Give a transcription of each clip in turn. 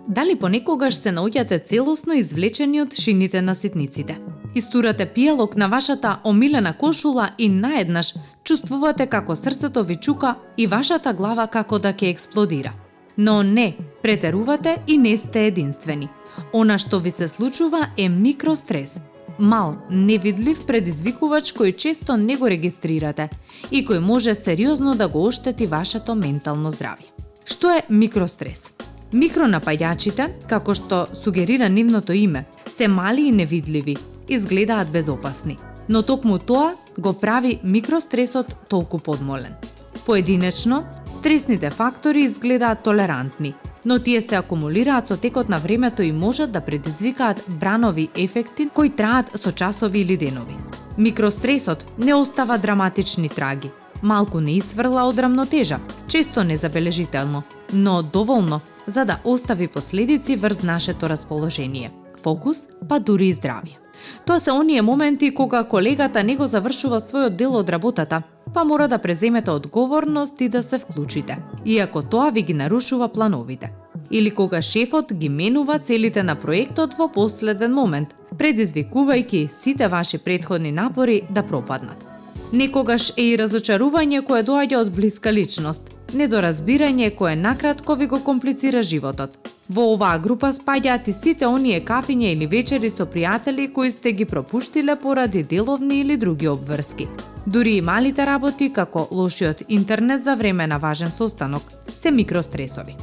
Дали понекогаш се наоѓате целосно извлечени од шините на ситниците? Истурате пијалок на вашата омилена кошула и наеднаш чувствувате како срцето ви чука и вашата глава како да ќе експлодира. Но не, претерувате и не сте единствени. Она што ви се случува е микрострес. Мал, невидлив предизвикувач кој често не го регистрирате и кој може сериозно да го оштети вашето ментално здравје. Што е микрострес? Микронапаѓачите, како што сугерира нивното име, се мали и невидливи, изгледаат безопасни. Но токму тоа го прави микростресот толку подмолен. Поединечно, стресните фактори изгледаат толерантни, но тие се акумулираат со текот на времето и можат да предизвикаат бранови ефекти кои траат со часови или денови. Микростресот не остава драматични траги. Малку не изфрла од рамнотежа, често незабележително, но доволно за да остави последици врз нашето расположение, фокус, па дури и здравје. Тоа се оние моменти кога колегата не го завршува својот дел од работата, па мора да преземете одговорност и да се вклучите, иако тоа ви ги нарушува плановите. Или кога шефот ги менува целите на проектот во последен момент, предизвикувајќи сите ваши претходни напори да пропаднат. Некогаш е и разочарување кое доаѓа од блиска личност, недоразбирање кое накратко ви го комплицира животот. Во оваа група спаѓаат и сите оние кафиња или вечери со пријатели кои сте ги пропуштиле поради деловни или други обврски. Дури и малите работи, како лошиот интернет за време на важен состанок, се микростресови.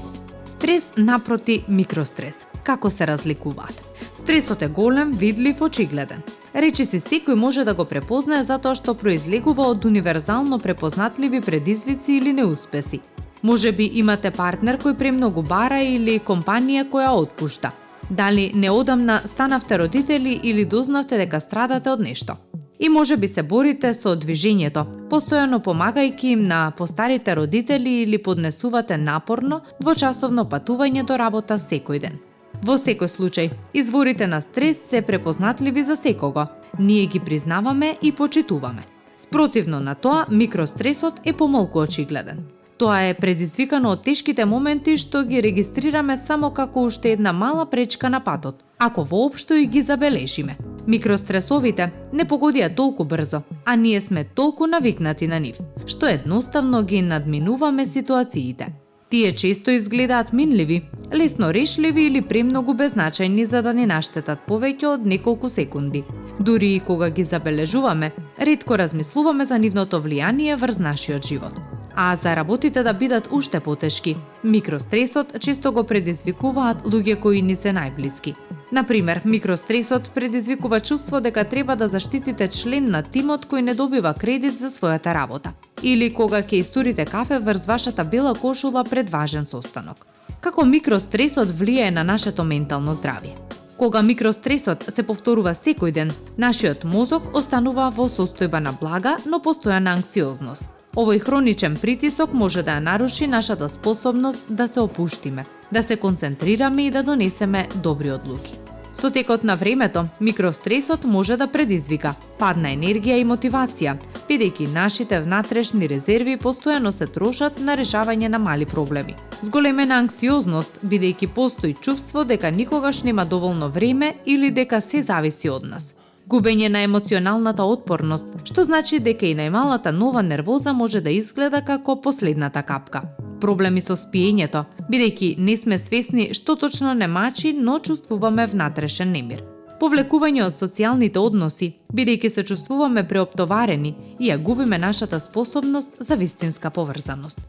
Стрес напроти микрострес. Како се разликуваат? Стресот е голем, видлив, очигледен. Речиси секој може да го препознае затоа што произлегува од универзално препознатливи предизвици или неуспеси. Можеби имате партнер кој премногу бара или компанија која отпушта. Дали неодамна станавте родители или дознавте дека страдате од нешто. И можеби се борите со движењето, постојано помагајќи им на постарите родители или поднесувате напорно двочасовно патување до работа секој ден. Во секој случај, изворите на стрес се препознатливи за секого. Ние ги признаваме и почитуваме. Спротивно на тоа, микростресот е помалку очигледен. Тоа е предизвикано од тешките моменти што ги регистрираме само како уште една мала пречка на патот, ако воопшто и ги забележиме. Микростресовите не погодија толку брзо, а ние сме толку навикнати на нив, што едноставно ги надминуваме ситуациите. Тие често изгледаат минливи, лесно решливи или премногу беззначајни за да не наштетат повеќе од неколку секунди. Дури и кога ги забележуваме, ретко размислуваме за нивното влијание врз нашиот живот. А за работите да бидат уште потешки, микростресот често го предизвикуваат луѓе кои ни се најблиски. Например, микростресот предизвикува чувство дека треба да заштитите член на тимот кој не добива кредит за својата работа. Или кога ќе истурите кафе врз вашата бела кошула пред важен состанок. Како микростресот влијае на нашето ментално здравје? Кога микростресот се повторува секој ден, нашиот мозок останува во состојба на блага, но постојана анксиозност. Овој хроничен притисок може да ја наруши нашата способност да се опуштиме, да се концентрираме и да донесеме добри одлуки. Со текот на времето, микростресот може да предизвика пад на енергија и мотивација, бидејќи нашите внатрешни резерви постојано се трошат на решавање на мали проблеми. Зголемена анксиозност, бидејќи постои чувство дека никогаш нема доволно време или дека се зависи од нас. Губење на емоционалната отпорност, што значи дека и најмалата нова нервоза може да изгледа како последната капка. Проблеми со спиењето, бидејќи не сме свесни што точно не мачи, но чувствуваме внатрешен немир. Повлекување од социјалните односи, бидејќи се чувствуваме преоптоварени и ја губиме нашата способност за вистинска поврзаност.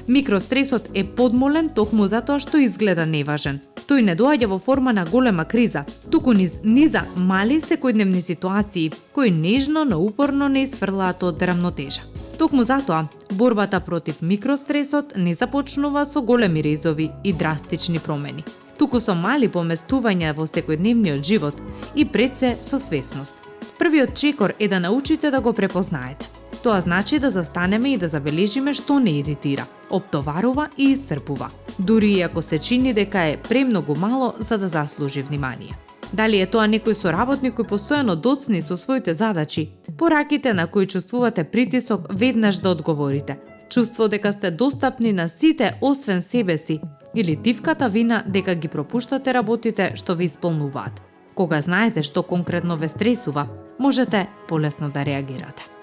Микростресот е подмолен токму затоа што изгледа неважен. Тој не доаѓа во форма на голема криза, туку низ низа мали секојдневни ситуации кои нежно, но упорно не изфрлаат од рамнотежа. Токму затоа, борбата против микростресот не започнува со големи резови и драстични промени, туку со мали поместувања во секојдневниот живот и пред се со свесност. Првиот чекор е да научите да го препознаете. Тоа значи да застанеме и да забележиме што не иритира, оптоварува и исцрпува, дури и ако се чини дека е премногу мало за да заслужи внимание. Дали е тоа некој соработник кој постојано доцни со своите задачи, пораките на кои чувствувате притисок веднаш да одговорите. Чувство дека сте достапни на сите освен себе си, или тивката вина дека ги пропуштате работите што ви исполнуваат. Кога знаете што конкретно ве стресува, можете полесно да реагирате.